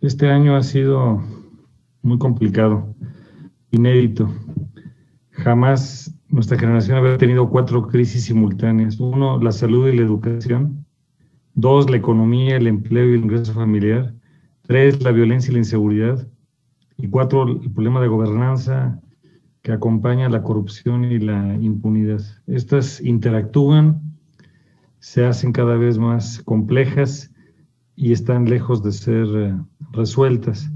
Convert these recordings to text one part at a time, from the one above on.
Este año ha sido muy complicado, inédito. Jamás nuestra generación había tenido 4 crisis simultáneas. 1, la salud y la educación. 2, la economía, el empleo y el ingreso familiar. 3, la violencia y la inseguridad. Y 4, el problema de gobernanza que acompaña la corrupción y la impunidad. Estas interactúan, se hacen cada vez más complejas y están lejos de ser resueltas.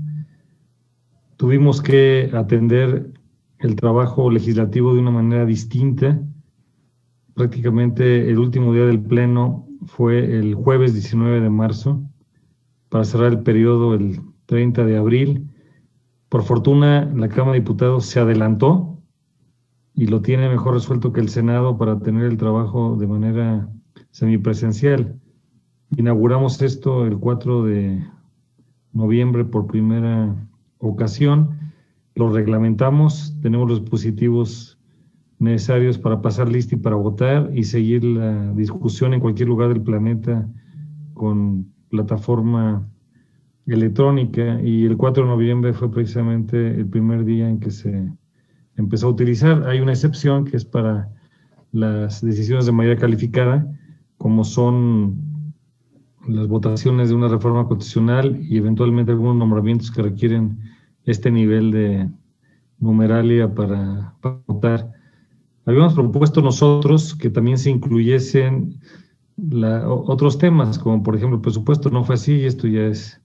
Tuvimos que atender el trabajo legislativo de una manera distinta. Prácticamente el último día del Pleno fue el jueves 19 de marzo, para cerrar el periodo el 30 de abril. Por fortuna, la Cámara de Diputados se adelantó y lo tiene mejor resuelto que el Senado para tener el trabajo de manera semipresencial. Inauguramos esto el 4 de noviembre por primera ocasión, lo reglamentamos, tenemos los dispositivos necesarios para pasar lista y para votar y seguir la discusión en cualquier lugar del planeta con plataforma electrónica, y el 4 de noviembre fue precisamente el primer día en que se empezó a utilizar. Hay una excepción que es para las decisiones de mayoría calificada, como son las votaciones de una reforma constitucional y eventualmente algunos nombramientos que requieren este nivel de numeralia para votar. Habíamos propuesto nosotros que también se incluyesen otros temas, como por ejemplo el presupuesto. No fue así y esto ya es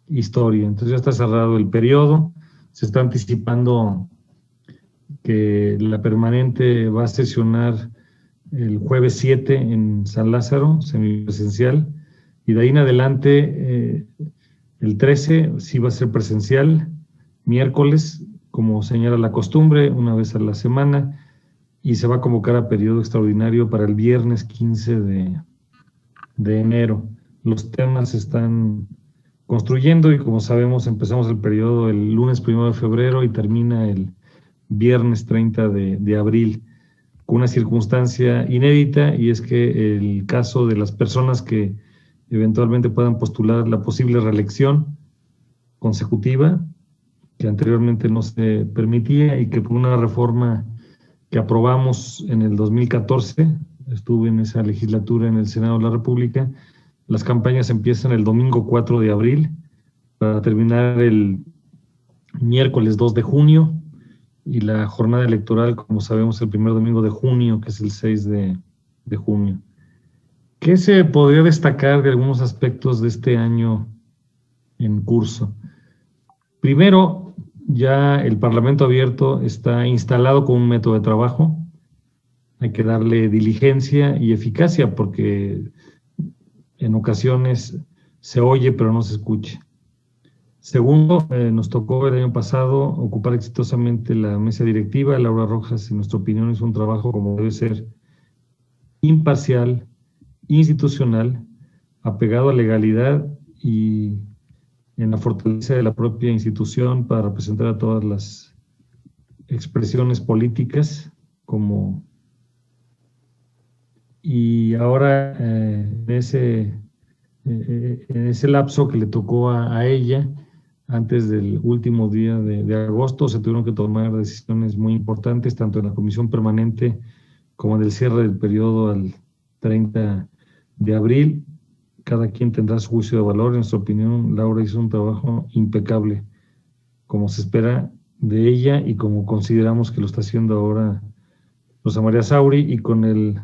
historia. Entonces ya está cerrado el periodo, se está anticipando que la permanente va a sesionar el jueves 7 en San Lázaro, semipresencial, y de ahí en adelante el 13 sí va a ser presencial, miércoles, como señala la costumbre, una vez a la semana, y se va a convocar a periodo extraordinario para el viernes 15 de enero. Los temas se están construyendo y, como sabemos, empezamos el periodo el lunes 1 de febrero y termina el viernes 30 de abril, con una circunstancia inédita, y es que el caso de las personas que eventualmente puedan postular la posible reelección consecutiva, que anteriormente no se permitía y que por una reforma que aprobamos en el 2014, estuve en esa legislatura en el Senado de la República, las campañas empiezan el domingo 4 de abril para terminar el miércoles 2 de junio, y la jornada electoral, como sabemos, el primer domingo de junio, que es el 6 de junio. ¿Qué se podría destacar de algunos aspectos de este año en curso? Primero, ya el Parlamento abierto está instalado con un método de trabajo. Hay que darle diligencia y eficacia porque en ocasiones se oye pero no se escucha. Segundo, nos tocó el año pasado ocupar exitosamente la mesa directiva. Laura Rojas, en nuestra opinión, hizo un trabajo como debe ser, imparcial, institucional, apegado a legalidad y en la fortaleza de la propia institución para representar a todas las expresiones políticas, y ahora en ese lapso que le tocó a ella, antes del último día de agosto, se tuvieron que tomar decisiones muy importantes, tanto en la comisión permanente como en el cierre del periodo al 30 de abril. Cada quien tendrá su juicio de valor. En nuestra opinión, Laura hizo un trabajo impecable, como se espera de ella y como consideramos que lo está haciendo ahora Rosa María Sauri, y con el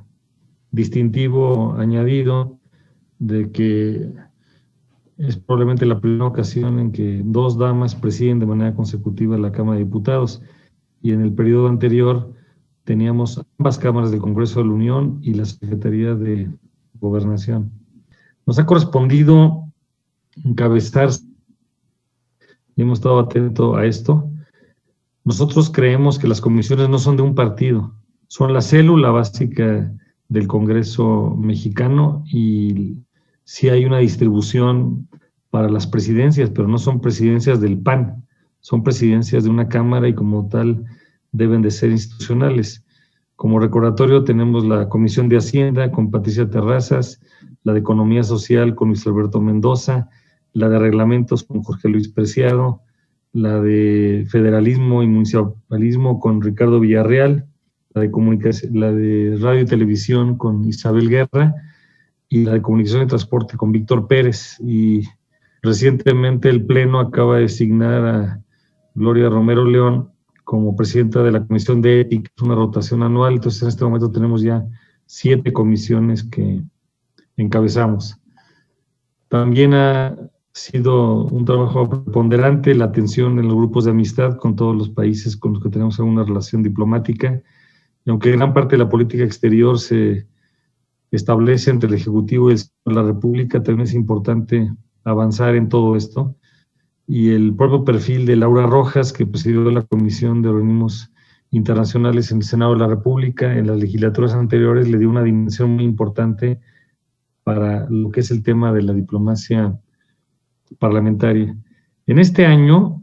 distintivo añadido de que es probablemente la primera ocasión en que 2 damas presiden de manera consecutiva la Cámara de Diputados, y en el periodo anterior teníamos ambas cámaras del Congreso de la Unión y la Secretaría de Gobernación. Nos ha correspondido encabezar y hemos estado atentos a esto. Nosotros creemos que las comisiones no son de un partido, son la célula básica del Congreso mexicano, y sí hay una distribución para las presidencias, pero no son presidencias del PAN, son presidencias de una Cámara y como tal deben de ser institucionales. Como recordatorio tenemos la Comisión de Hacienda con Patricia Terrazas, la de Economía Social con Luis Alberto Mendoza, la de reglamentos con Jorge Luis Preciado, la de federalismo y municipalismo con Ricardo Villarreal, la de comunicación, la de radio y televisión con Isabel Guerra, y la de comunicación y transporte con Víctor Pérez. Y recientemente el Pleno acaba de designar a Gloria Romero León como presidenta de la Comisión de Ética, una rotación anual. Entonces en este momento tenemos ya 7 comisiones que encabezamos. También ha sido un trabajo preponderante la atención en los grupos de amistad con todos los países con los que tenemos alguna relación diplomática. Y aunque gran parte de la política exterior se establece entre el Ejecutivo y el Senado de la República, también es importante avanzar en todo esto. Y el propio perfil de Laura Rojas, que presidió la Comisión de Organismos Internacionales en el Senado de la República, en las legislaturas anteriores, le dio una dimensión muy importante para lo que es el tema de la diplomacia parlamentaria. En este año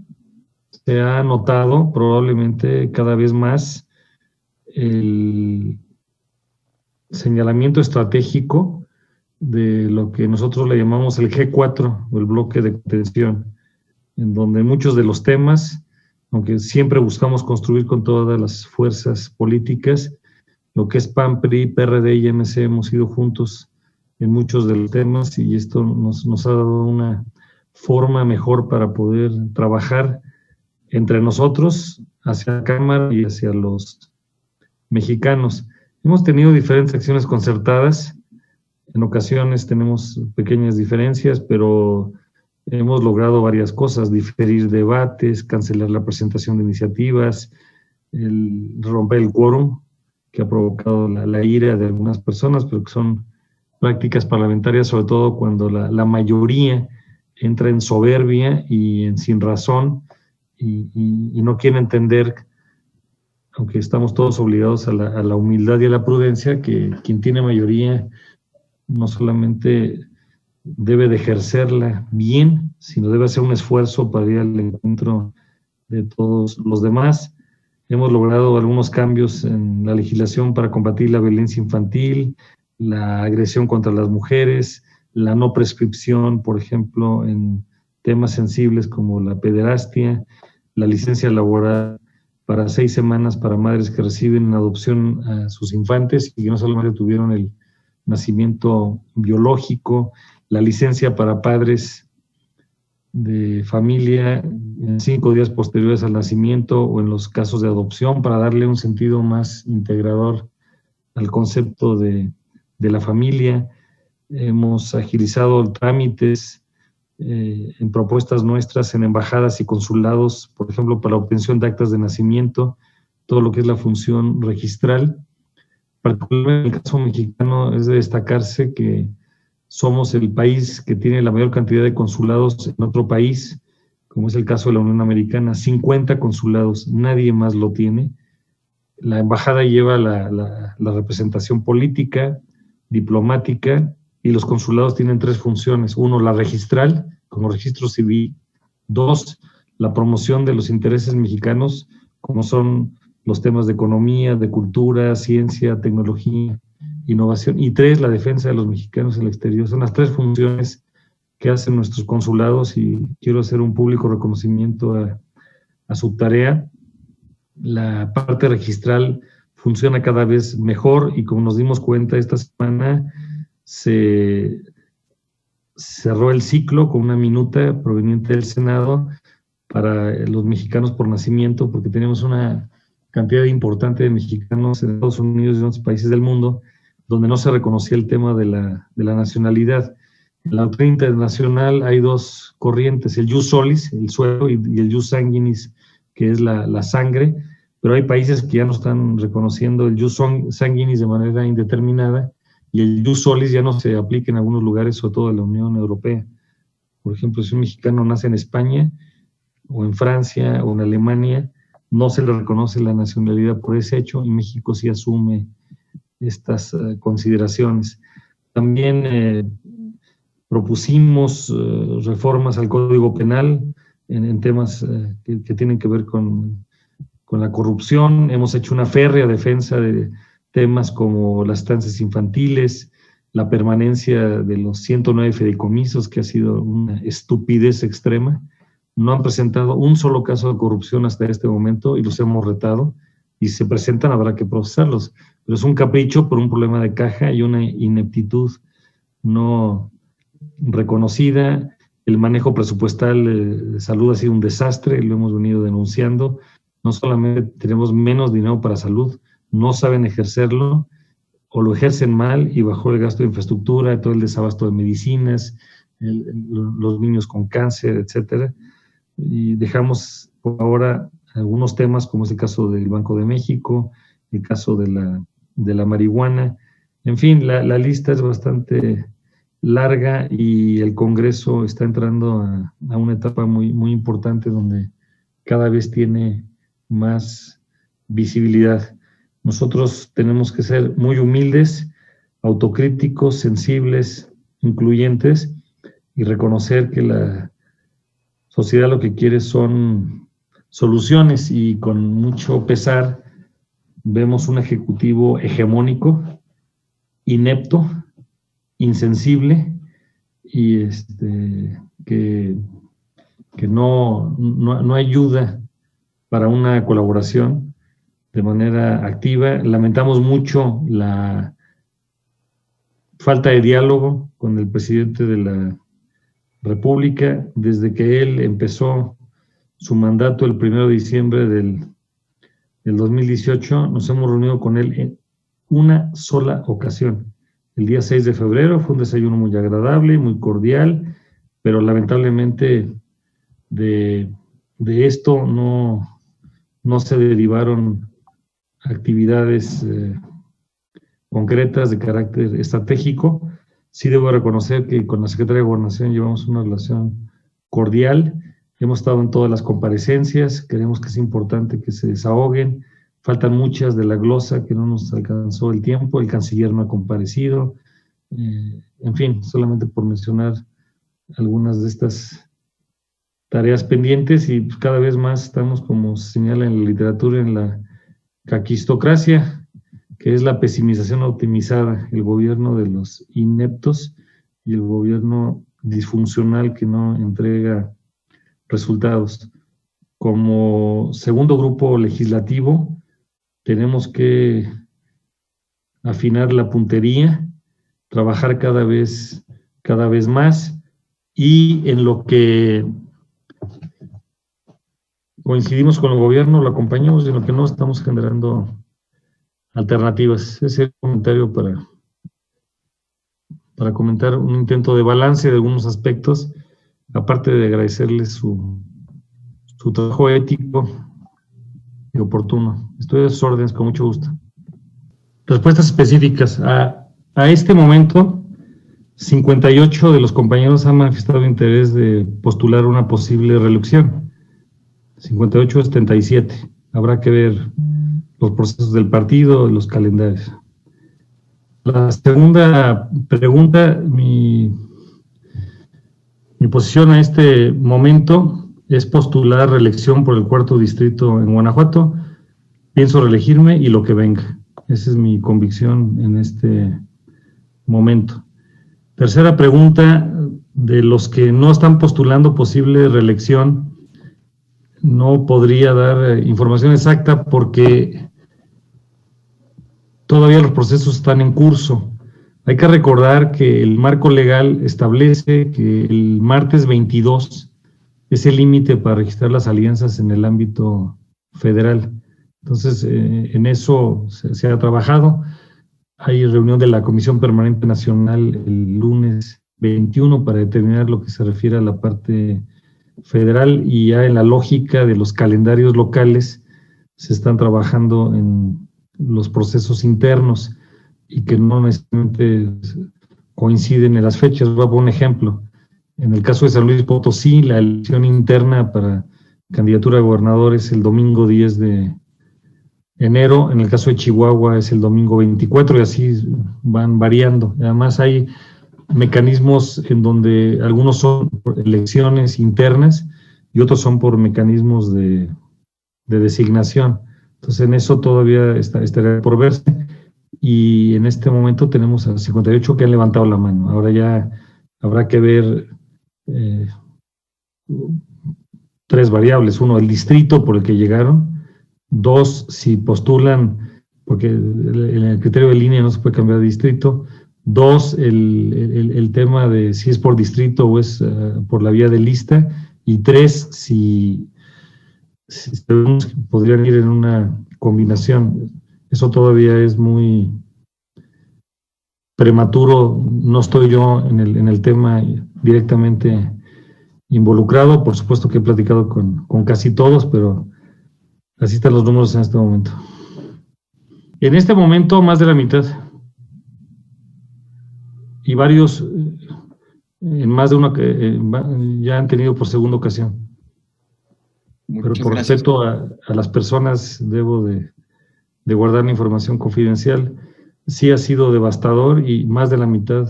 se ha notado probablemente cada vez más el señalamiento estratégico de lo que nosotros le llamamos el G4 o el bloque de contención, en donde muchos de los temas, aunque siempre buscamos construir con todas las fuerzas políticas, lo que es PAN, PRI, PRD y MC hemos ido juntos en muchos de los temas, y esto nos ha dado una forma mejor para poder trabajar entre nosotros, hacia la Cámara y hacia los mexicanos. Hemos tenido diferentes acciones concertadas, en ocasiones tenemos pequeñas diferencias, pero hemos logrado varias cosas: diferir debates, cancelar la presentación de iniciativas, romper el quórum, que ha provocado la ira de algunas personas, pero que son prácticas parlamentarias, sobre todo cuando la mayoría entra en soberbia y en sin razón y no quiere entender, aunque estamos todos obligados a la humildad y a la prudencia, que quien tiene mayoría no solamente debe de ejercerla bien, sino debe hacer un esfuerzo para ir al encuentro de todos los demás. Hemos logrado algunos cambios en la legislación para combatir la violencia infantil, la agresión contra las mujeres, la no prescripción, por ejemplo, en temas sensibles como la pederastia, la licencia laboral para 6 semanas para madres que reciben en adopción a sus infantes y que no solamente tuvieron el nacimiento biológico, la licencia para padres de familia en 5 días posteriores al nacimiento o en los casos de adopción, para darle un sentido más integrador al concepto de la familia. Hemos agilizado trámites en propuestas nuestras en embajadas y consulados, por ejemplo, para la obtención de actas de nacimiento, todo lo que es la función registral. Particularmente en el caso mexicano es de destacarse que somos el país que tiene la mayor cantidad de consulados en otro país, como es el caso de la Unión Americana, 50 consulados, nadie más lo tiene. La embajada lleva la representación política, diplomática, y los consulados tienen 3 funciones: 1, la registral, como registro civil; 2, la promoción de los intereses mexicanos, como son los temas de economía, de cultura, ciencia, tecnología, innovación; y 3, la defensa de los mexicanos en el exterior. Son las 3 funciones que hacen nuestros consulados, y quiero hacer un público reconocimiento a su tarea. La parte registral funciona cada vez mejor, y como nos dimos cuenta esta semana, se cerró el ciclo con una minuta proveniente del Senado para los mexicanos por nacimiento, porque tenemos una cantidad importante de mexicanos en Estados Unidos y en otros países del mundo donde no se reconocía el tema de la nacionalidad. En la doctrina internacional hay 2 corrientes: el jus solis, el suelo, y el jus sanguinis, que es la sangre, pero hay países que ya no están reconociendo el jus sanguinis de manera indeterminada, y el jus solis ya no se aplica en algunos lugares, sobre todo en la Unión Europea. Por ejemplo, si un mexicano nace en España, o en Francia, o en Alemania, no se le reconoce la nacionalidad por ese hecho, y México sí asume estas consideraciones. También propusimos reformas al Código Penal en temas que tienen que ver con la corrupción. Hemos hecho una férrea defensa de temas como las estancias infantiles, la permanencia de los 109 fideicomisos, que ha sido una estupidez extrema. No han presentado un solo caso de corrupción hasta este momento y los hemos retado. Y si se presentan, habrá que procesarlos. Pero es un capricho por un problema de caja y una ineptitud no reconocida. El manejo presupuestal de salud ha sido un desastre, lo hemos venido denunciando. No solamente tenemos menos dinero para salud, no saben ejercerlo, o lo ejercen mal y bajó el gasto de infraestructura, todo el desabasto de medicinas, los niños con cáncer, etcétera. Y dejamos por ahora algunos temas, como es el caso del Banco de México, el caso de la marihuana. En fin, la lista es bastante larga y el Congreso está entrando a una etapa muy, muy importante donde cada vez tiene más visibilidad. Nosotros tenemos que ser muy humildes, autocríticos, sensibles, incluyentes y reconocer que la sociedad lo que quiere son soluciones, y con mucho pesar vemos un ejecutivo hegemónico, inepto, insensible y que no ayuda para una colaboración de manera activa. Lamentamos mucho la falta de diálogo con el presidente de la República. Desde que él empezó su mandato el 1 de diciembre del 2018, nos hemos reunido con él en una sola ocasión. El día 6 de febrero fue un desayuno muy agradable, muy cordial, pero lamentablemente de esto no se derivaron actividades concretas de carácter estratégico. Sí debo reconocer que con la Secretaría de Gobernación llevamos una relación cordial. Hemos estado en todas las comparecencias, creemos que es importante que se desahoguen. Faltan muchas de la glosa que no nos alcanzó el tiempo, el canciller no ha comparecido. En fin, solamente por mencionar algunas de estas tareas pendientes, y pues cada vez más estamos, como se señala en la literatura, en la caquistocracia, que es la pesimización optimizada, el gobierno de los ineptos y el gobierno disfuncional que no entrega resultados. Como segundo grupo legislativo, tenemos que afinar la puntería, trabajar cada vez más, y en lo que coincidimos con el gobierno lo acompañamos, y en lo que no estamos generando alternativas. Ese es el comentario para comentar un intento de balance de algunos aspectos, aparte de agradecerles su trabajo ético y oportuno. Estoy a sus órdenes, con mucho gusto. Respuestas específicas. A este momento, 58 de los compañeros han manifestado interés de postular una posible reelección. 58 a 77. Habrá que ver los procesos del partido y los calendarios. La segunda pregunta, mi posición a este momento es postular reelección por el 4º distrito en Guanajuato. Pienso reelegirme y lo que venga. Esa es mi convicción en este momento. Tercera pregunta, de los que no están postulando posible reelección, no podría dar información exacta porque todavía los procesos están en curso. Hay que recordar que el marco legal establece que el martes 22 es el límite para registrar las alianzas en el ámbito federal. Entonces, en eso se ha trabajado. Hay reunión de la Comisión Permanente Nacional el lunes 21 para determinar lo que se refiere a la parte federal, y ya en la lógica de los calendarios locales se están trabajando en los procesos internos y que no necesariamente coinciden en las fechas. Voy a poner un ejemplo. En el caso de San Luis Potosí, la elección interna para candidatura a gobernador es el domingo 10 de enero. En el caso de Chihuahua es el domingo 24, y así van variando. Además hay mecanismos en donde algunos son por elecciones internas y otros son por mecanismos de designación. Entonces en eso todavía estaría por verse. y en este momento tenemos a 58 que han levantado la mano. Ahora ya habrá que ver 3 variables. 1, el distrito por el que llegaron. 2, si postulan, porque en el criterio de línea no se puede cambiar de distrito. 2, el tema de si es por distrito o es por la vía de lista. Y 3, si podrían ir en una combinación. Eso todavía es muy prematuro. No estoy yo en el tema directamente involucrado. Por supuesto que he platicado con casi todos, pero así están los números en este momento. En este momento, más de la mitad. Y varios, en más de una, ya han tenido por segunda ocasión. Pero por respeto a las personas, debo de guardar la información confidencial. Sí ha sido devastador y más de la mitad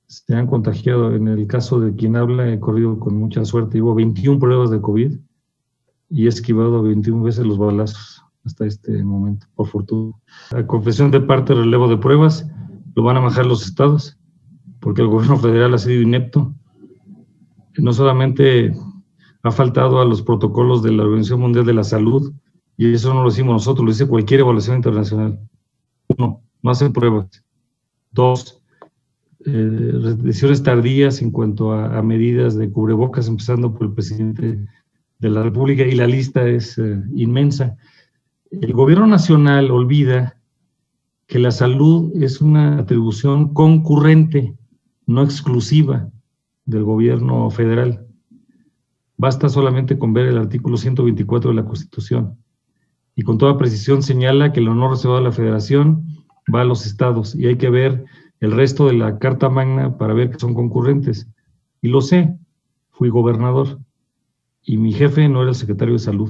se han contagiado. En el caso de quien habla, he corrido con mucha suerte. Llevo 21 pruebas de COVID y he esquivado 21 veces los balazos hasta este momento, por fortuna. La confesión de parte, relevo de pruebas, lo van a bajar los estados, porque el gobierno federal ha sido inepto. No solamente ha faltado a los protocolos de la Organización Mundial de la Salud, y eso no lo decimos nosotros, lo dice cualquier evaluación internacional. 1, no hacen pruebas. 2, decisiones tardías en cuanto a medidas de cubrebocas, empezando por el presidente de la República, y la lista es inmensa. El gobierno nacional olvida que la salud es una atribución concurrente, no exclusiva del gobierno federal. Basta solamente con ver el artículo 124 de la Constitución, y con toda precisión señala que el honor reservado a la Federación va a los estados, y hay que ver el resto de la Carta Magna para ver que son concurrentes. Y lo sé, fui gobernador, y mi jefe no era el secretario de Salud.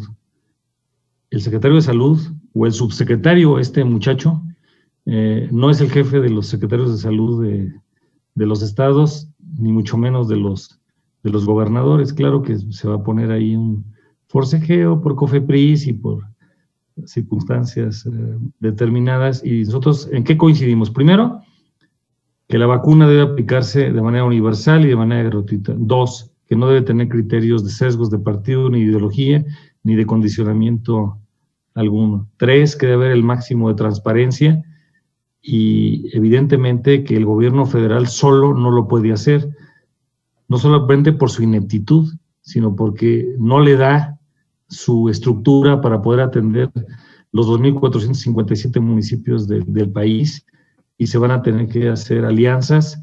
El secretario de Salud, o el subsecretario, este muchacho, no es el jefe de los secretarios de salud de los estados, ni mucho menos de los gobernadores. Claro que se va a poner ahí un forcejeo por COFEPRIS y por circunstancias determinadas. ¿Y nosotros en qué coincidimos? Primero, que la vacuna debe aplicarse de manera universal y de manera gratuita. 2, que no debe tener criterios de sesgos de partido, ni de ideología, ni de condicionamiento alguno. 3, que debe haber el máximo de transparencia, y evidentemente que el gobierno federal solo no lo puede hacer, no solamente por su ineptitud, sino porque no le da su estructura para poder atender los 2.457 municipios del país, y se van a tener que hacer alianzas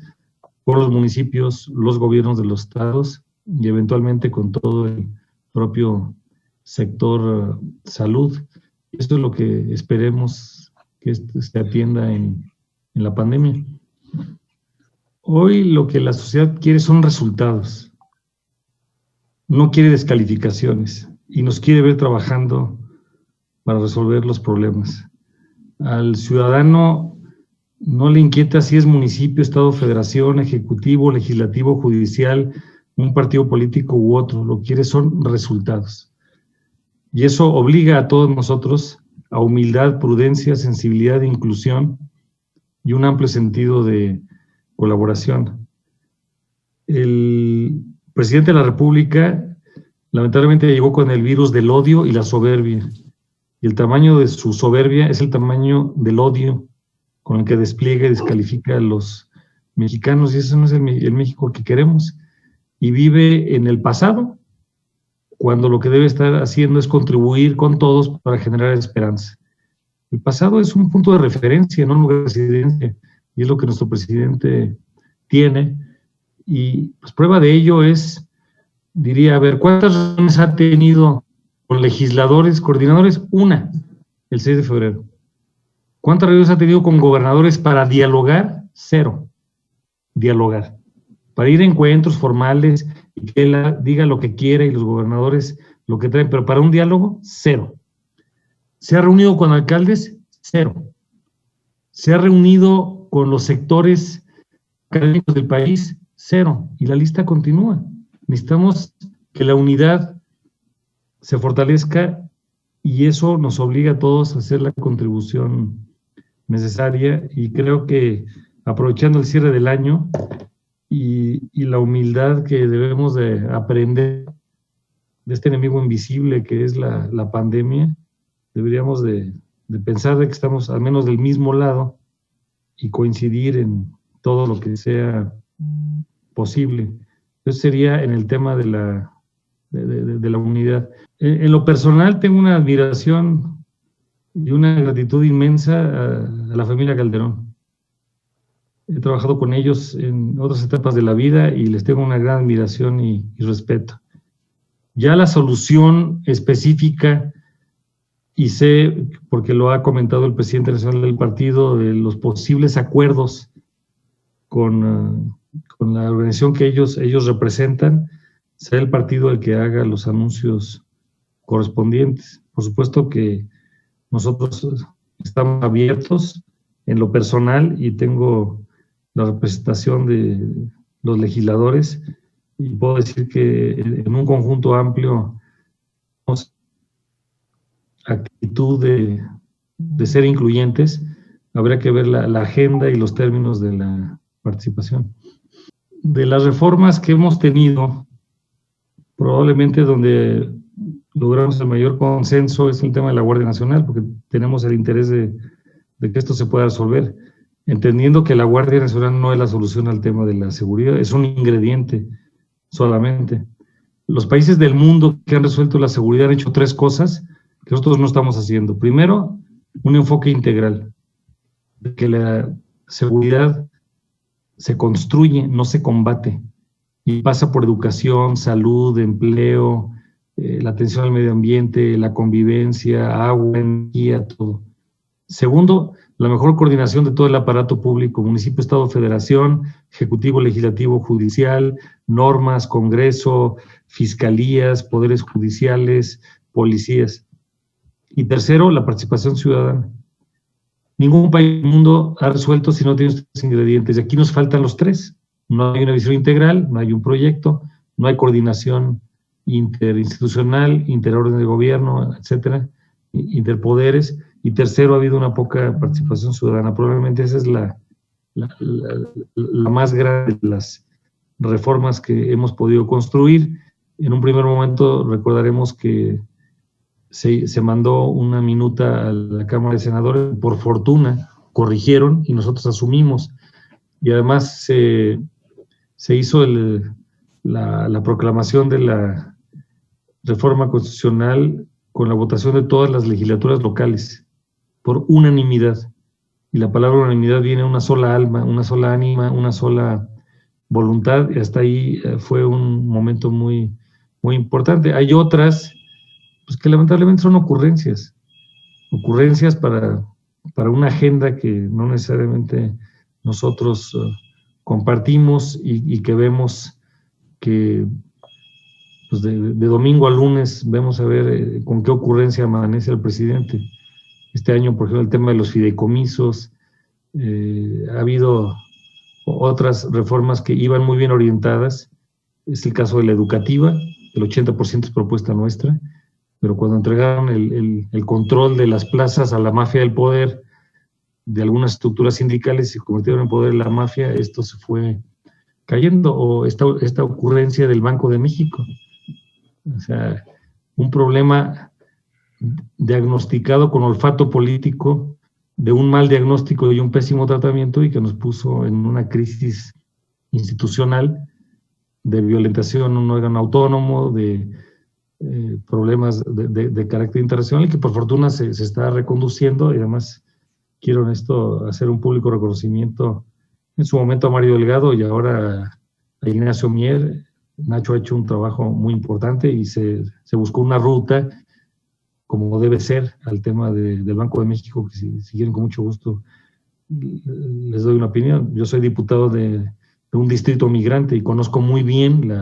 con los municipios, los gobiernos de los estados y eventualmente con todo el propio sector salud. Esto es lo que esperemos que se atienda en la pandemia. Hoy lo que la sociedad quiere son resultados, no quiere descalificaciones, y nos quiere ver trabajando para resolver los problemas. Al ciudadano no le inquieta si es municipio, estado, federación, ejecutivo, legislativo, judicial, un partido político u otro. Lo que quiere son resultados. Y eso obliga a todos nosotros a humildad, prudencia, sensibilidad, inclusión y un amplio sentido de colaboración. El presidente de la República lamentablemente llegó con el virus del odio y la soberbia. Y el tamaño de su soberbia es el tamaño del odio con el que despliega y descalifica a los mexicanos, y eso no es el México que queremos. Y vive en el pasado, cuando lo que debe estar haciendo es contribuir con todos para generar esperanza. El pasado es un punto de referencia, no un lugar de residencia, y es lo que nuestro presidente tiene. Y pues prueba de ello es, diría, a ver, ¿cuántas reuniones ha tenido con legisladores, coordinadores? Una, el 6 de febrero. ¿Cuántas reuniones ha tenido con gobernadores para dialogar? 0. Dialogar. Para ir a encuentros formales y que él diga lo que quiera y los gobernadores lo que traen, pero para un diálogo, 0. ¿Se ha reunido con alcaldes? 0. ¿Se ha reunido con los sectores académicos del país? 0. Y la lista continúa. Necesitamos que la unidad se fortalezca, y eso nos obliga a todos a hacer la contribución necesaria, y creo que aprovechando el cierre del año y la humildad que debemos de aprender de este enemigo invisible que es la pandemia, deberíamos de pensar de que estamos al menos del mismo lado y coincidir en todo lo que sea posible. Eso sería en el tema de la unidad. En lo personal tengo una admiración y una gratitud inmensa a la familia Calderón. He trabajado con ellos en otras etapas de la vida y les tengo una gran admiración y respeto. Ya la solución específica, y sé, porque lo ha comentado el presidente nacional del partido, de los posibles acuerdos con la organización que ellos representan, será el partido el que haga los anuncios correspondientes. Por supuesto que nosotros estamos abiertos en lo personal y tengo la representación de los legisladores y puedo decir que en un conjunto amplio tenemos actitud de ser incluyentes. Habrá que ver la agenda y los términos de la participación. De las reformas que hemos tenido, probablemente donde logramos el mayor consenso es el tema de la Guardia Nacional, porque tenemos el interés de que esto se pueda resolver, entendiendo que la Guardia Nacional no es la solución al tema de la seguridad, es un ingrediente solamente. Los países del mundo que han resuelto la seguridad han hecho 3 cosas que nosotros no estamos haciendo. Primero, un enfoque integral, de que la seguridad se construye, no se combate, y pasa por educación, salud, empleo, la atención al medio ambiente, la convivencia, agua, energía, todo. Segundo, la mejor coordinación de todo el aparato público, municipio, estado, federación, ejecutivo, legislativo, judicial, normas, congreso, fiscalías, poderes judiciales, policías. Y tercero, la participación ciudadana. Ningún país del mundo ha resuelto si no tiene estos ingredientes. Y aquí nos faltan los 3. No hay una visión integral, no hay un proyecto, no hay coordinación interinstitucional, interorden de gobierno, etcétera, interpoderes. Y tercero, ha habido una poca participación ciudadana. Probablemente esa es la más grande de las reformas que hemos podido construir. En un primer momento recordaremos que se mandó una minuta a la Cámara de Senadores, por fortuna corrigieron y nosotros asumimos, y además se hizo la proclamación de la reforma constitucional con la votación de todas las legislaturas locales, por unanimidad, y la palabra unanimidad viene una sola alma, una sola ánima, una sola voluntad, y hasta ahí fue un momento muy, muy importante. Hay otras pues que lamentablemente son ocurrencias para una agenda que no necesariamente nosotros compartimos y que vemos que pues de domingo a lunes vemos a ver con qué ocurrencia amanece el presidente. Este año, por ejemplo, el tema de los fideicomisos, ha habido otras reformas que iban muy bien orientadas, es el caso de la educativa, el 80% es propuesta nuestra, pero cuando entregaron el control de las plazas a la mafia del poder, de algunas estructuras sindicales, y se convirtieron en poder la mafia, esto se fue cayendo. O esta ocurrencia del Banco de México. O sea, un problema diagnosticado con olfato político, de un mal diagnóstico y un pésimo tratamiento, y que nos puso en una crisis institucional de violentación a un órgano autónomo, de problemas de carácter internacional, y que por fortuna se está reconduciendo. Y además quiero en esto hacer un público reconocimiento en su momento a Mario Delgado y ahora a Ignacio Mier. Nacho ha hecho un trabajo muy importante y se buscó una ruta como debe ser al tema del Banco de México, que si quieren con mucho gusto les doy una opinión. Yo soy diputado de un distrito migrante y conozco muy bien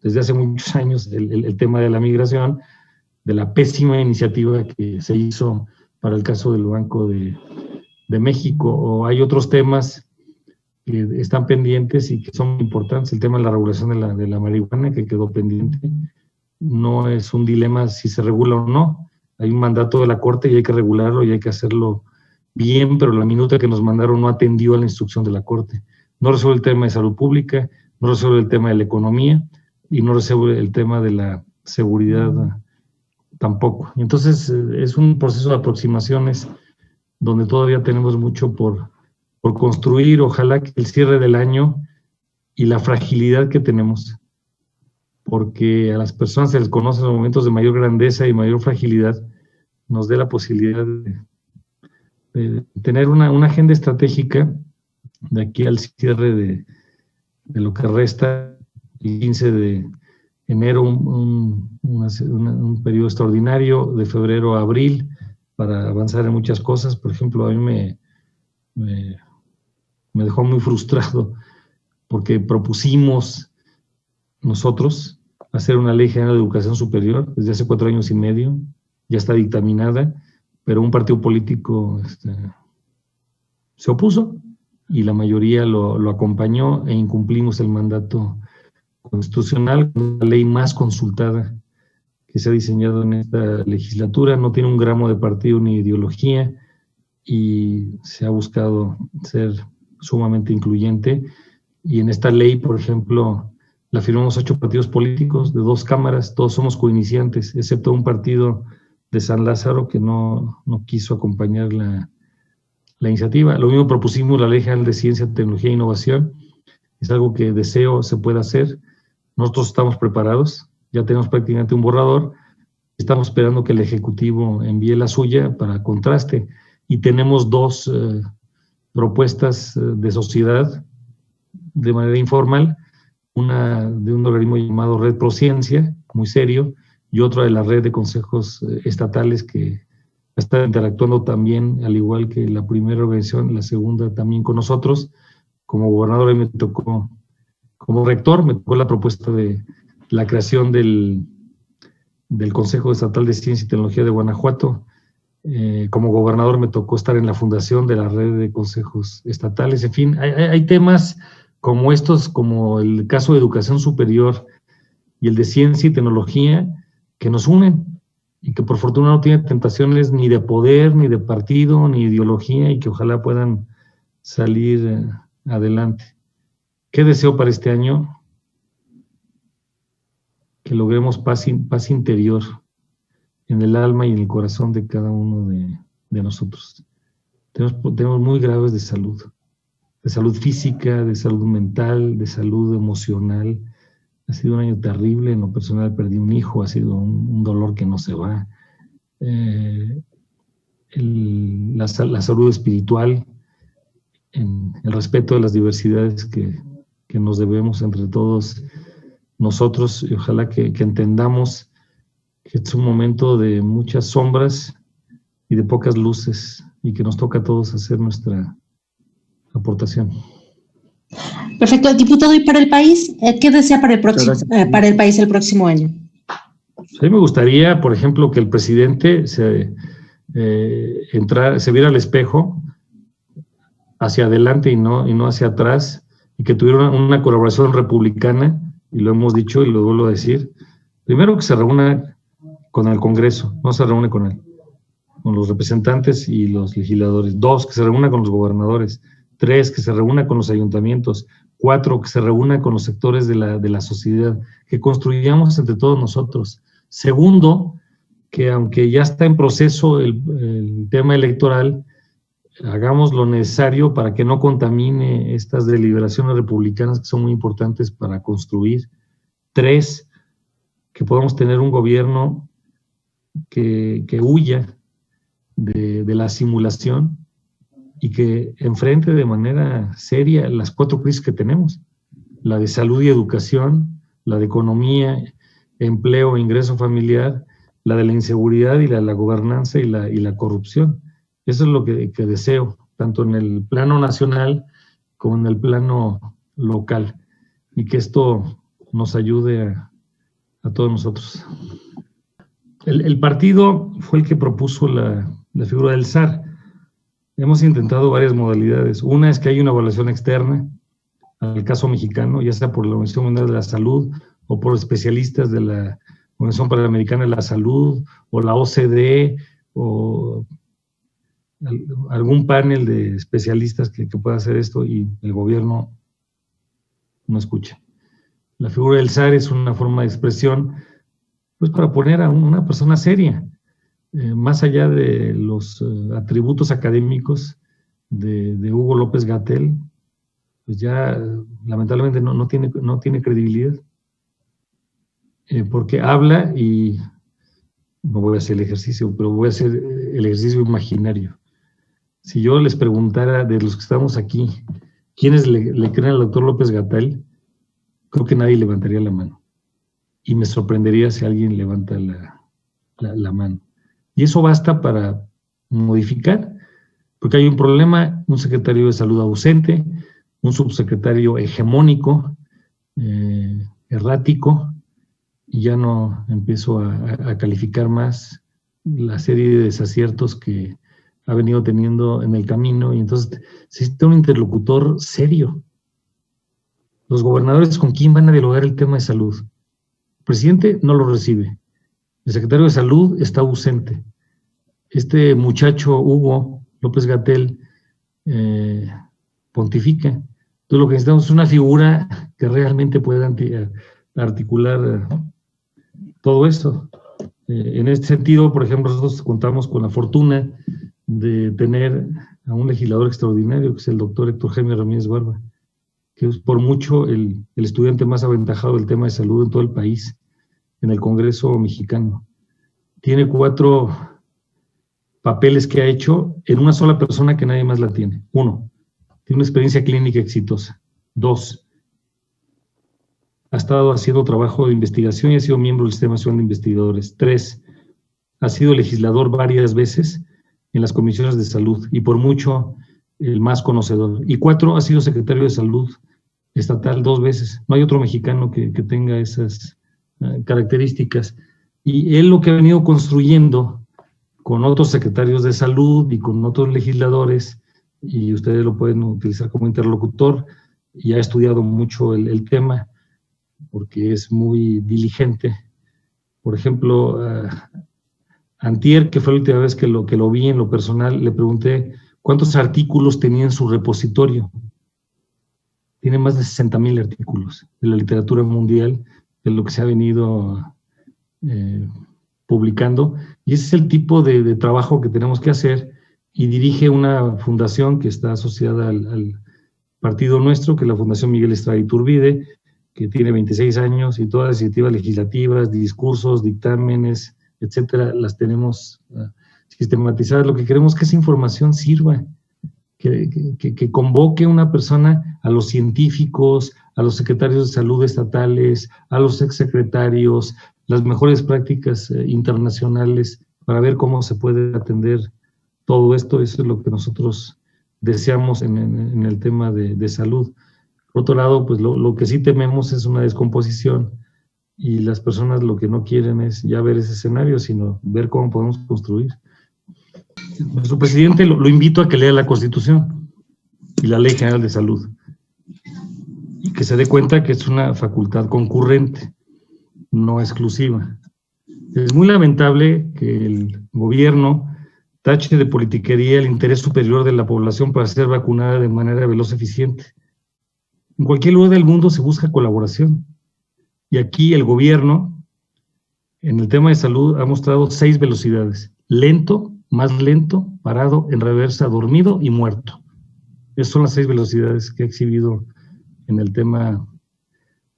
desde hace muchos años el tema de la migración, de la pésima iniciativa que se hizo para el caso del Banco de México. O hay otros temas que están pendientes y que son importantes. El tema de la regulación de la marihuana, que quedó pendiente. No es un dilema si se regula o no, hay un mandato de la Corte y hay que regularlo y hay que hacerlo bien, pero la minuta que nos mandaron no atendió a la instrucción de la Corte. No resuelve el tema de salud pública, no resuelve el tema de la economía y no resuelve el tema de la seguridad tampoco. Entonces, es un proceso de aproximaciones donde todavía tenemos mucho por construir. Ojalá que el cierre del año y la fragilidad que tenemos, porque a las personas se les conoce en los momentos de mayor grandeza y mayor fragilidad, nos dé la posibilidad de tener una agenda estratégica de aquí al cierre de lo que resta, el 15 de enero, un periodo extraordinario, de febrero a abril, para avanzar en muchas cosas. Por ejemplo, a mí me dejó muy frustrado porque propusimos nosotros hacer una ley general de educación superior desde hace 4 años y medio, ya está dictaminada, pero un partido político se opuso y la mayoría lo acompañó e incumplimos el mandato constitucional, la ley más consultada que se ha diseñado en esta legislatura. No tiene un gramo de partido ni ideología y se ha buscado ser sumamente incluyente. Y en esta ley, por ejemplo, la firmamos 8 partidos políticos de 2 cámaras, todos somos coiniciantes, excepto un partido de San Lázaro que no quiso acompañar la iniciativa. Lo mismo propusimos la Ley General de Ciencia, Tecnología e Innovación. Es algo que deseo se pueda hacer. Nosotros estamos preparados, ya tenemos prácticamente un borrador, estamos esperando que el Ejecutivo envíe la suya para contraste, y tenemos 2 propuestas de sociedad de manera informal, una de un organismo llamado Red Prociencia, muy serio, y otra de la red de consejos estatales que está interactuando también, al igual que la primera organización, la segunda también con nosotros. Como gobernador me tocó, como rector, me tocó la propuesta de la creación del Consejo Estatal de Ciencia y Tecnología de Guanajuato. Como gobernador me tocó estar en la fundación de la red de consejos estatales. En fin, hay temas como estos, como el caso de educación superior y el de ciencia y tecnología, que nos unen y que por fortuna no tienen tentaciones ni de poder, ni de partido, ni ideología, y que ojalá puedan salir adelante. ¿Qué deseo para este año? Que logremos paz interior en el alma y en el corazón de cada uno de nosotros. Tenemos muy graves de salud física, de salud mental, de salud emocional. Ha sido un año terrible. En lo personal perdí un hijo, ha sido un dolor que no se va. La salud espiritual, en el respeto de las diversidades que nos debemos entre todos nosotros, y ojalá que entendamos que es un momento de muchas sombras y de pocas luces, y que nos toca a todos hacer nuestra aportación. Perfecto. Diputado, ¿y para el país? ¿Qué desea para el país el próximo año? A mí me gustaría, por ejemplo, que el presidente se viera al espejo hacia adelante y no hacia atrás, y que tuviera una colaboración republicana, y lo hemos dicho y lo vuelvo a decir. Primero, que se reúna con el Congreso, no se reúne con él, con los representantes y los legisladores. 2, que se reúna con los gobernadores. 3, que se reúna con los ayuntamientos. 4, que se reúna con los sectores de la sociedad, que construyamos entre todos nosotros. Segundo, que aunque ya está en proceso el tema electoral, hagamos lo necesario para que no contamine estas deliberaciones republicanas que son muy importantes para construir. 3, que podamos tener un gobierno que huya de la simulación y que enfrente de manera seria las 4 crisis que tenemos: la de salud y educación, la de economía, empleo e ingreso familiar, la de la inseguridad y la de la gobernanza y la corrupción. Eso es lo que deseo, tanto en el plano nacional como en el plano local, y que esto nos ayude a todos nosotros. El partido fue el que propuso la figura del SAR. Hemos intentado varias modalidades. Una es que hay una evaluación externa al caso mexicano, ya sea por la Organización Mundial de la Salud o por especialistas de la Organización Panamericana de la Salud, o la OCDE, o algún panel de especialistas que pueda hacer esto, y el gobierno no escucha. La figura del SAR es una forma de expresión, pues, para poner a una persona seria, más allá de los atributos académicos de Hugo López-Gatell, pues ya lamentablemente no tiene credibilidad, porque habla, y no voy a hacer el ejercicio, pero voy a hacer el ejercicio imaginario. Si yo les preguntara, de los que estamos aquí, ¿quiénes le creen al doctor López-Gatell? Creo que nadie levantaría la mano. Y me sorprendería si alguien levanta la mano. Y eso basta para modificar, porque hay un problema: un secretario de salud ausente, un subsecretario hegemónico, errático, y ya no empiezo a calificar más la serie de desaciertos que ha venido teniendo en el camino. Y entonces necesita un interlocutor serio. Los gobernadores, ¿con quién van a dialogar el tema de salud? El presidente no lo recibe. El secretario de salud está ausente. Este muchacho Hugo López-Gatell pontifica. Entonces lo que necesitamos es una figura que realmente pueda articular todo esto. En este sentido, por ejemplo, nosotros contamos con la fortuna de tener a un legislador extraordinario, que es el doctor Héctor Jaime Ramírez Barba, que es por mucho el estudiante más aventajado del tema de salud en todo el país, en el Congreso mexicano. Tiene 4 papeles que ha hecho en una sola persona que nadie más la tiene. 1, tiene una experiencia clínica exitosa. 2, ha estado haciendo trabajo de investigación y ha sido miembro del Sistema Nacional de Investigadores. 3, ha sido legislador varias veces en las comisiones de salud, y por mucho el más conocedor. Y 4, ha sido secretario de salud estatal 2 veces. No hay otro mexicano que tenga esas características. Y él lo que ha venido construyendo con otros secretarios de salud y con otros legisladores, y ustedes lo pueden utilizar como interlocutor, y ha estudiado mucho el tema, porque es muy diligente. Por ejemplo, antier, que fue la última vez que lo vi en lo personal, le pregunté cuántos artículos tenía en su repositorio. Tiene más de 60,000 artículos de la literatura mundial, de lo que se ha venido publicando, y ese es el tipo de trabajo que tenemos que hacer. Y dirige una fundación que está asociada al partido nuestro, que es la Fundación Miguel Estrada Iturbide, que tiene 26 años, y todas las iniciativas legislativas, discursos, dictámenes, etcétera, las tenemos sistematizadas. Lo que queremos es que esa información sirva, que convoque una persona a los científicos, a los secretarios de salud estatales, a los exsecretarios, las mejores prácticas internacionales, para ver cómo se puede atender todo esto. Eso es lo que nosotros deseamos en el tema de salud. Por otro lado, pues lo que sí tememos es una descomposición, y las personas lo que no quieren es ya ver ese escenario, sino ver cómo podemos construir. Nuestro presidente lo invito a que lea la Constitución y la Ley General de Salud, y que se dé cuenta que es una facultad concurrente, no exclusiva. Es muy lamentable que el gobierno tache de politiquería el interés superior de la población para ser vacunada de manera veloz y eficiente. En cualquier lugar del mundo se busca colaboración, y aquí el gobierno, en el tema de salud, ha mostrado 6 velocidades: lento, más lento, parado, en reversa, dormido y muerto. Esas son las 6 velocidades que ha exhibido en el tema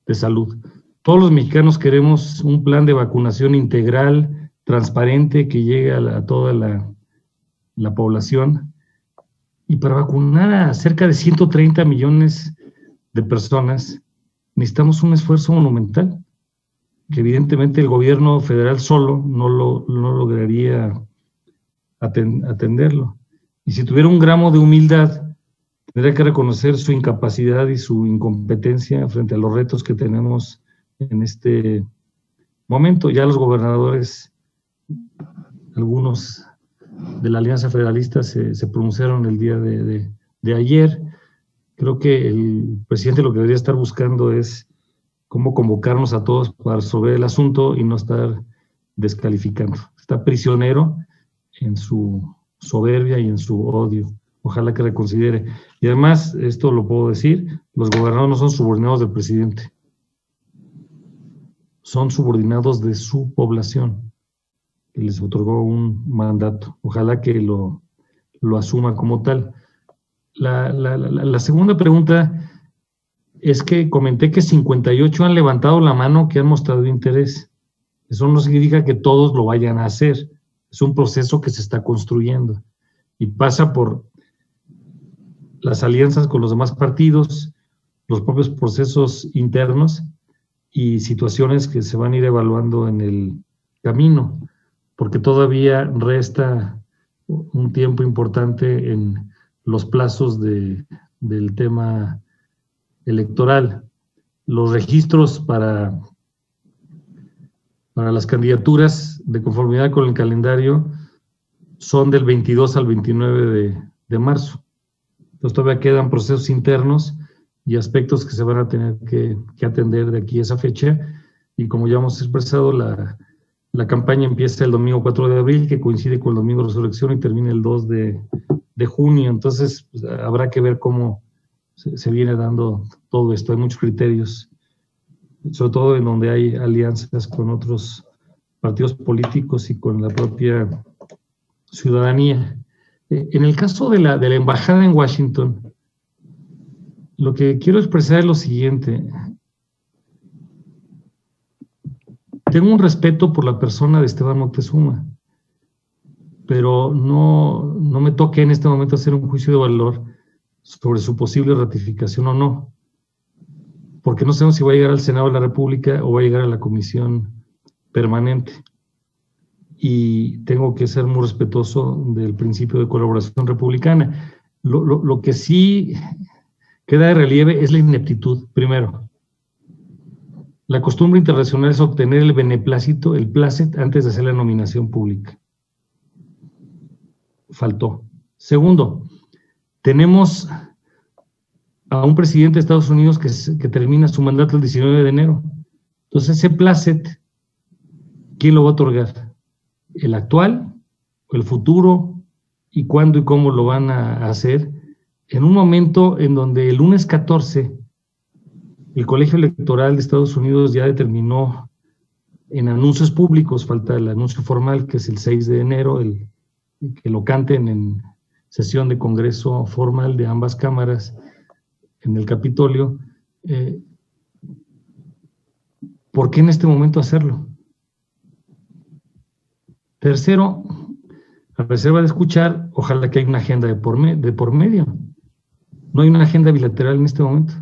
de salud. Todos los mexicanos queremos un plan de vacunación integral, transparente, que llegue a toda la población. Y para vacunar a cerca de 130 millones de personas, necesitamos un esfuerzo monumental, que evidentemente el gobierno federal solo no lograría atenderlo. Y si tuviera un gramo de humildad, tendría que reconocer su incapacidad y su incompetencia frente a los retos que tenemos en este momento. Ya los gobernadores, algunos de la Alianza Federalista, se pronunciaron el día de ayer. Creo que el presidente lo que debería estar buscando es cómo convocarnos a todos para resolver el asunto y no estar descalificando. Está prisionero en su soberbia y en su odio. Ojalá que reconsidere. Y además, esto lo puedo decir, los gobernados no son subordinados del presidente. Son subordinados de su población, que les otorgó un mandato. Ojalá que lo asuma como tal. La segunda pregunta es que comenté que 58 han levantado la mano que han mostrado interés. Eso no significa que todos lo vayan a hacer. Es un proceso que se está construyendo y pasa por las alianzas con los demás partidos, los propios procesos internos y situaciones que se van a ir evaluando en el camino, porque todavía resta un tiempo importante en los plazos del tema electoral. Los registros para las candidaturas de conformidad con el calendario son del 22 al 29 de marzo. Entonces todavía quedan procesos internos y aspectos que se van a tener que atender de aquí a esa fecha. Y como ya hemos expresado, la campaña empieza el domingo 4 de abril, que coincide con el domingo de resurrección, y termina el 2 de junio. Entonces pues, habrá que ver cómo se viene dando todo esto. Hay muchos criterios, sobre todo en donde hay alianzas con otros partidos políticos y con la propia ciudadanía. En el caso de la embajada en Washington, lo que quiero expresar es lo siguiente. Tengo un respeto por la persona de Esteban Moctezuma, pero no me toque en este momento hacer un juicio de valor sobre su posible ratificación o no, porque no sabemos si va a llegar al Senado de la República o va a llegar a la Comisión Permanente. Y tengo que ser muy respetuoso del principio de colaboración republicana. Lo que sí queda de relieve es la ineptitud, primero. La costumbre internacional es obtener el beneplácito, el placet, antes de hacer la nominación pública. Faltó. Segundo, tenemos a un presidente de Estados Unidos que termina su mandato el 19 de enero. Entonces, ese placet, ¿quién lo va a otorgar? ¿El actual, el futuro, y cuándo y cómo lo van a hacer? En un momento en donde el lunes 14, el Colegio Electoral de Estados Unidos ya determinó en anuncios públicos, falta el anuncio formal, que es el 6 de enero, que lo canten en sesión de Congreso formal de ambas cámaras en el Capitolio. ¿Por qué en este momento hacerlo? Tercero, a reserva de escuchar, ojalá que haya una agenda de por medio. No hay una agenda bilateral en este momento.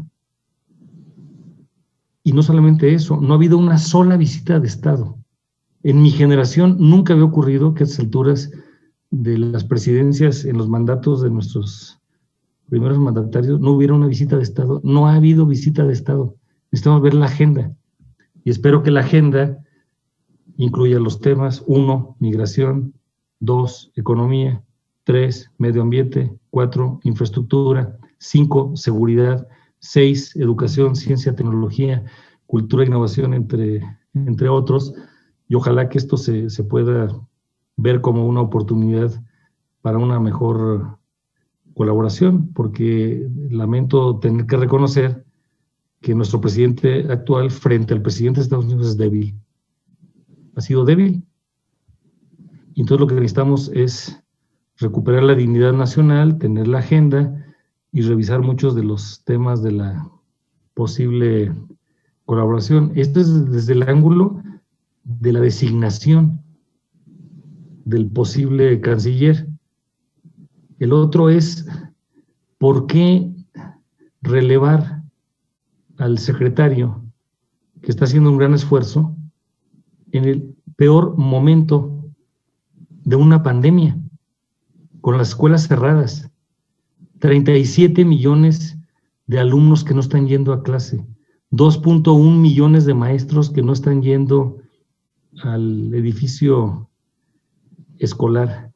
Y no solamente eso, no ha habido una sola visita de Estado. En mi generación nunca había ocurrido que a estas alturas de las presidencias, en los mandatos de nuestros primeros mandatarios, no hubiera una visita de Estado. No ha habido visita de Estado. Necesitamos ver la agenda. Y espero que la agenda incluya los temas: 1, migración; 2, economía; 3, medio ambiente; 4, infraestructura; 5, seguridad; 6, educación, ciencia, tecnología, cultura e innovación, entre otros. Y ojalá que esto se pueda ver como una oportunidad para una mejor colaboración, porque lamento tener que reconocer que nuestro presidente actual frente al presidente de Estados Unidos es débil. Ha sido débil. Y entonces lo que necesitamos es recuperar la dignidad nacional, tener la agenda y revisar muchos de los temas de la posible colaboración. Esto es desde el ángulo de la designación del posible canciller. El otro es, ¿por qué relevar al secretario que está haciendo un gran esfuerzo en el peor momento de una pandemia, con las escuelas cerradas, 37 millones de alumnos que no están yendo a clase, 2.1 millones de maestros que no están yendo al edificio escolar,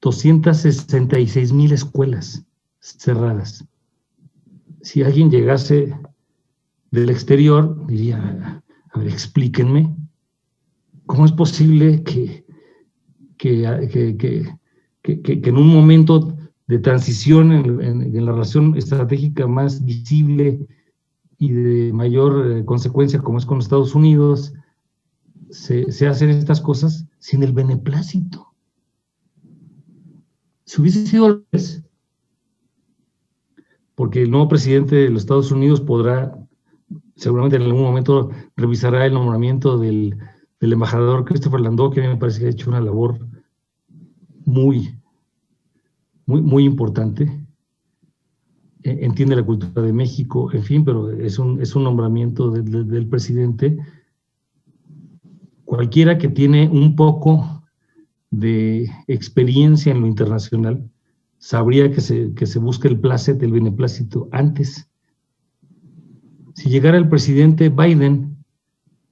266,000 escuelas cerradas? Si alguien llegase del exterior, diría, a ver, explíquenme, ¿cómo es posible que en un momento de transición en la relación estratégica más visible y de mayor consecuencia, como es con Estados Unidos, se hacen estas cosas sin el beneplácito? Si hubiese sido al revés, porque el nuevo presidente de los Estados Unidos podrá, seguramente en algún momento, revisará el nombramiento del embajador Christopher Landau, que a mí me parece que ha hecho una labor muy importante. Entiende la cultura de México, en fin, pero es un nombramiento del presidente. Cualquiera que tiene un poco de experiencia en lo internacional sabría que se busca el placer del beneplácito antes. Si llegara el presidente Biden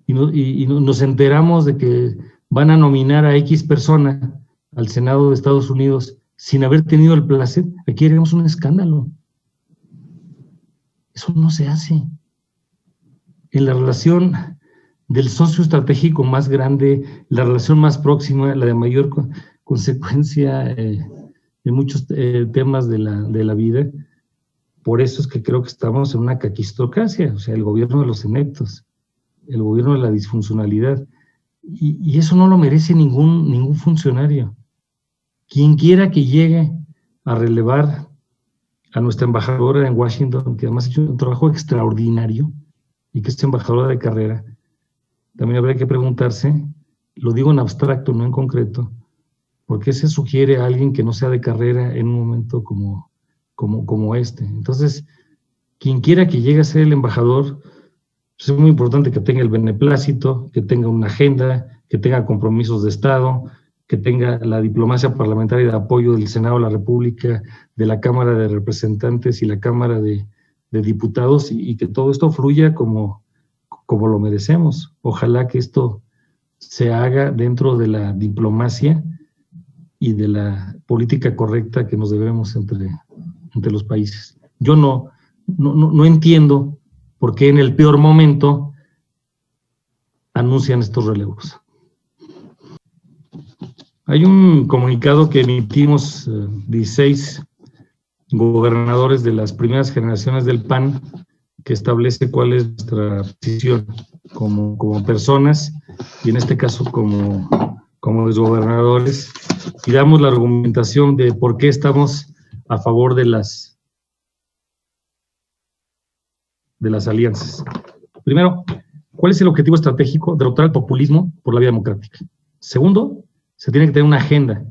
y nos enteramos de que van a nominar a X persona al Senado de Estados Unidos sin haber tenido el placer, aquí haríamos un escándalo. Eso no se hace. En la relación del socio estratégico más grande, la relación más próxima, la de mayor consecuencia en muchos temas de la vida, por eso es que creo que estamos en una caquistocracia, o sea, el gobierno de los ineptos, el gobierno de la disfuncionalidad, y eso no lo merece ningún funcionario. Quien quiera que llegue a relevar a nuestra embajadora en Washington, que además ha hecho un trabajo extraordinario y que es embajadora de carrera, también habría que preguntarse, lo digo en abstracto, no en concreto, ¿por qué se sugiere a alguien que no sea de carrera en un momento como este? Entonces, quien quiera que llegue a ser el embajador, pues es muy importante que tenga el beneplácito, que tenga una agenda, que tenga compromisos de Estado, que tenga la diplomacia parlamentaria de apoyo del Senado de la República, de la Cámara de Representantes y la Cámara de Diputados, y que todo esto fluya como lo merecemos. Ojalá que esto se haga dentro de la diplomacia y de la política correcta que nos debemos entre los países. Yo no entiendo por qué en el peor momento anuncian estos relevos. Hay un comunicado que emitimos 16 gobernadores de las primeras generaciones del PAN que establece cuál es nuestra posición como personas y en este caso como exgobernadores, y damos la argumentación de por qué estamos a favor de las alianzas. Primero, ¿cuál es el objetivo estratégico? Derrotar al populismo por la vía democrática. Segundo, se tiene que tener una agenda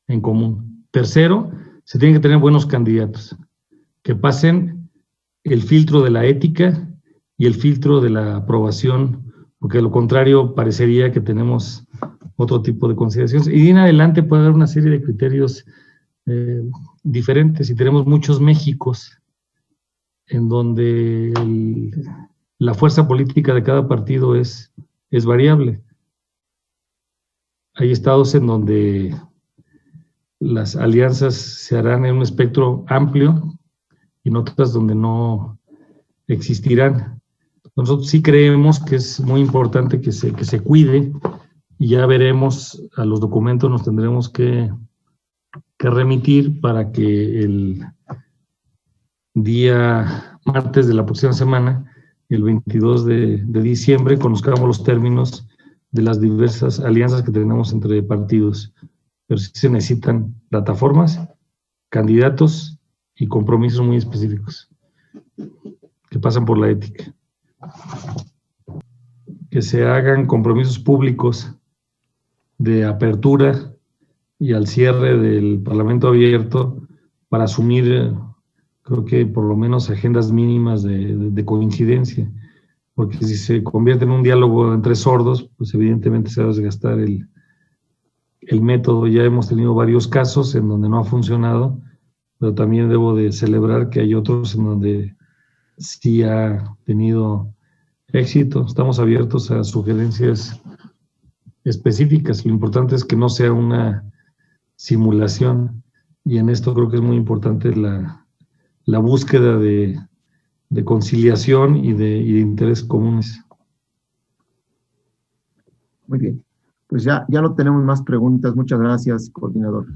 en común. Tercero, se tienen que tener buenos candidatos que pasen el filtro de la ética y el filtro de la aprobación, porque de lo contrario parecería que tenemos otro tipo de consideraciones. Y en adelante puede haber una serie de criterios diferentes, y tenemos muchos Méxicos en donde la fuerza política de cada partido es variable. Hay estados en donde las alianzas se harán en un espectro amplio y en otras donde no existirán. Nosotros sí creemos que es muy importante que se cuide, y ya veremos, a los documentos nos tendremos que remitir para que el día martes de la próxima semana, el 22 de diciembre, conozcamos los términos de las diversas alianzas que tenemos entre partidos. Pero sí se necesitan plataformas, candidatos y compromisos muy específicos que pasan por la ética. Que se hagan compromisos públicos de apertura y al cierre del Parlamento abierto para asumir, creo que por lo menos agendas mínimas de coincidencia, porque si se convierte en un diálogo entre sordos, pues evidentemente se va a desgastar el método. Ya hemos tenido varios casos en donde no ha funcionado, pero también debo de celebrar que hay otros en donde sí ha tenido éxito. Estamos abiertos a sugerencias específicas. Lo importante es que no sea una simulación, y en esto creo que es muy importante la búsqueda de conciliación y de intereses comunes. Muy bien. Pues ya no tenemos más preguntas. Muchas gracias, coordinador.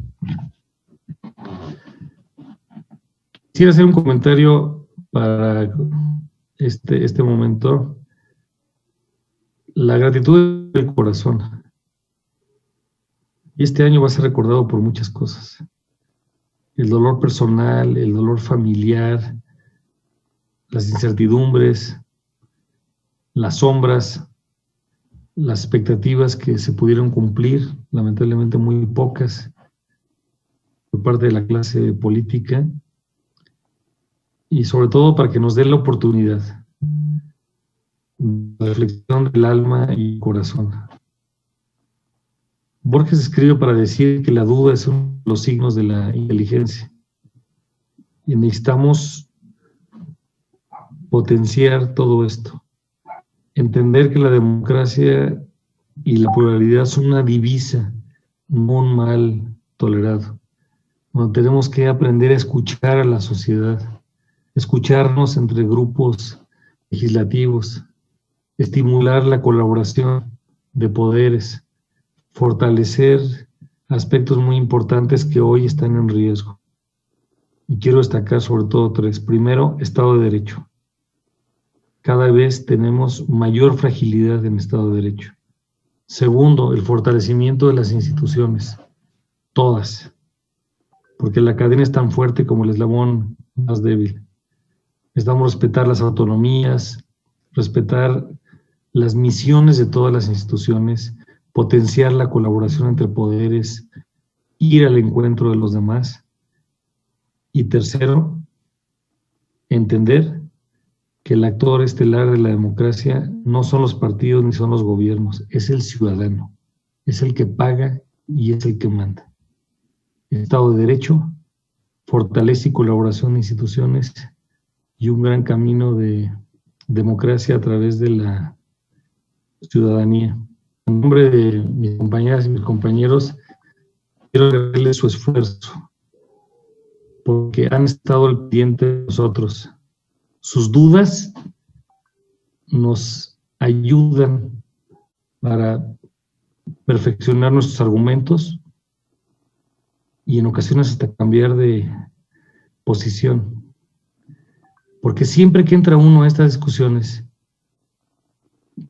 Quisiera hacer un comentario para este momento. La gratitud del corazón. Y este año va a ser recordado por muchas cosas. El dolor personal, el dolor familiar, las incertidumbres, las sombras, las expectativas que se pudieron cumplir, lamentablemente muy pocas, por parte de la clase política, y sobre todo para que nos dé la oportunidad de reflexión del alma y corazón. Borges escribe para decir que la duda es uno de los signos de la inteligencia, y necesitamos potenciar todo esto, entender que la democracia y la pluralidad son una divisa, no un mal tolerado. Bueno, tenemos que aprender a escuchar a la sociedad, escucharnos entre grupos legislativos, estimular la colaboración de poderes, fortalecer aspectos muy importantes que hoy están en riesgo. Y quiero destacar sobre todo 3. Primero, Estado de Derecho. Cada vez tenemos mayor fragilidad en Estado de Derecho. Segundo, el fortalecimiento de las instituciones, todas, porque la cadena es tan fuerte como el eslabón más débil. Necesitamos respetar las autonomías, respetar las misiones de todas las instituciones, potenciar la colaboración entre poderes, ir al encuentro de los demás. Y tercero, entender que el actor estelar de la democracia no son los partidos ni son los gobiernos, es el ciudadano, es el que paga y es el que manda. El Estado de Derecho, fortaleza y colaboración de instituciones y un gran camino de democracia a través de la ciudadanía. En nombre de mis compañeras y mis compañeros, quiero agradecerles su esfuerzo, porque han estado al pendiente de nosotros. Sus dudas nos ayudan para perfeccionar nuestros argumentos y en ocasiones hasta cambiar de posición. Porque siempre que entra uno a estas discusiones,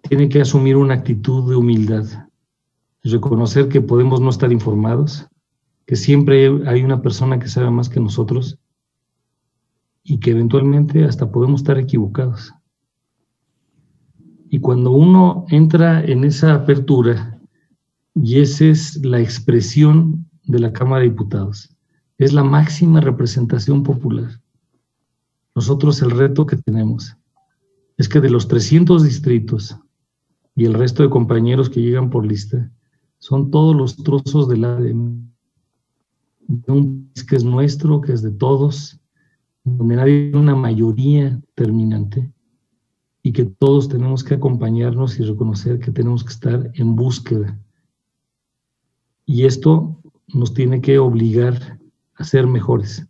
tiene que asumir una actitud de humildad, reconocer que podemos no estar informados, que siempre hay una persona que sabe más que nosotros y que eventualmente hasta podemos estar equivocados. Y cuando uno entra en esa apertura, y esa es la expresión de la Cámara de Diputados, es la máxima representación popular. Nosotros el reto que tenemos es que de los 300 distritos y el resto de compañeros que llegan por lista, son todos los trozos del ADN de un país que es nuestro, que es de todos, donde nadie tiene una mayoría terminante y que todos tenemos que acompañarnos y reconocer que tenemos que estar en búsqueda. Y esto nos tiene que obligar a ser mejores,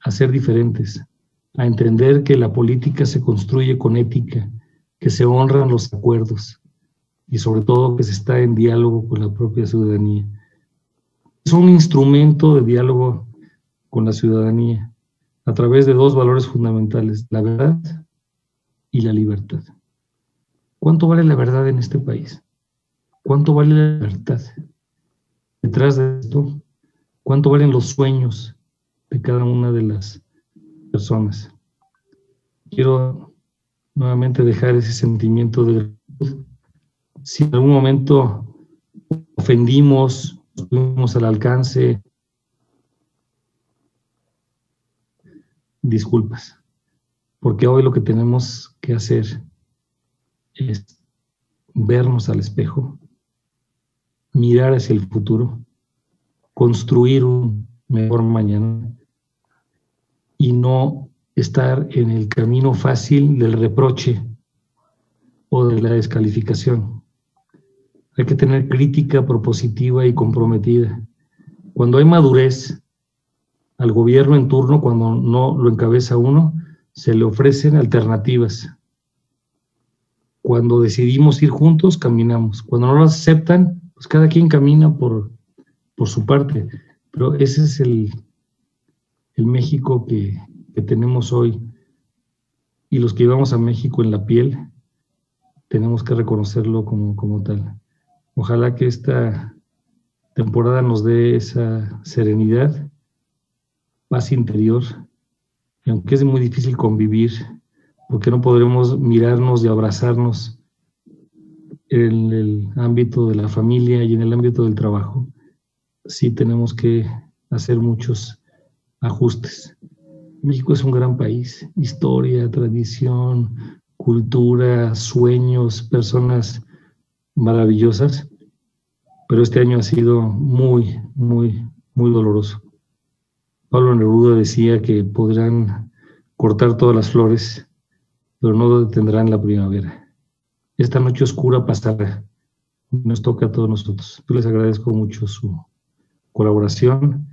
a ser diferentes, a entender que la política se construye con ética, que se honran los acuerdos y sobre todo que se está en diálogo con la propia ciudadanía. Es un instrumento de diálogo con la ciudadanía a través de 2 valores fundamentales, la verdad y la libertad. ¿Cuánto vale la verdad en este país? ¿Cuánto vale la libertad? Detrás de esto, ¿cuánto valen los sueños de cada una de las personas? Quiero nuevamente dejar ese sentimiento de gratitud. Si en algún momento ofendimos, estuvimos al alcance, disculpas, porque hoy lo que tenemos que hacer es vernos al espejo, mirar hacia el futuro, construir un mejor mañana y no estar en el camino fácil del reproche o de la descalificación. Hay que tener crítica propositiva y comprometida. Cuando hay madurez al gobierno en turno, cuando no lo encabeza uno, se le ofrecen alternativas. Cuando decidimos ir juntos, caminamos. Cuando no lo aceptan, pues cada quien camina por su parte. Pero ese es el México que tenemos hoy. Y los que llevamos a México en la piel, tenemos que reconocerlo como tal. Ojalá que esta temporada nos dé esa serenidad, paz interior, y aunque es muy difícil convivir, porque no podremos mirarnos y abrazarnos en el ámbito de la familia y en el ámbito del trabajo, sí tenemos que hacer muchos ajustes. México es un gran país, historia, tradición, cultura, sueños, personas maravillosas, pero este año ha sido muy, muy, muy doloroso. Pablo Neruda decía que podrán cortar todas las flores, pero no detendrán la primavera. Esta noche oscura pasará, nos toca a todos nosotros. Yo les agradezco mucho su colaboración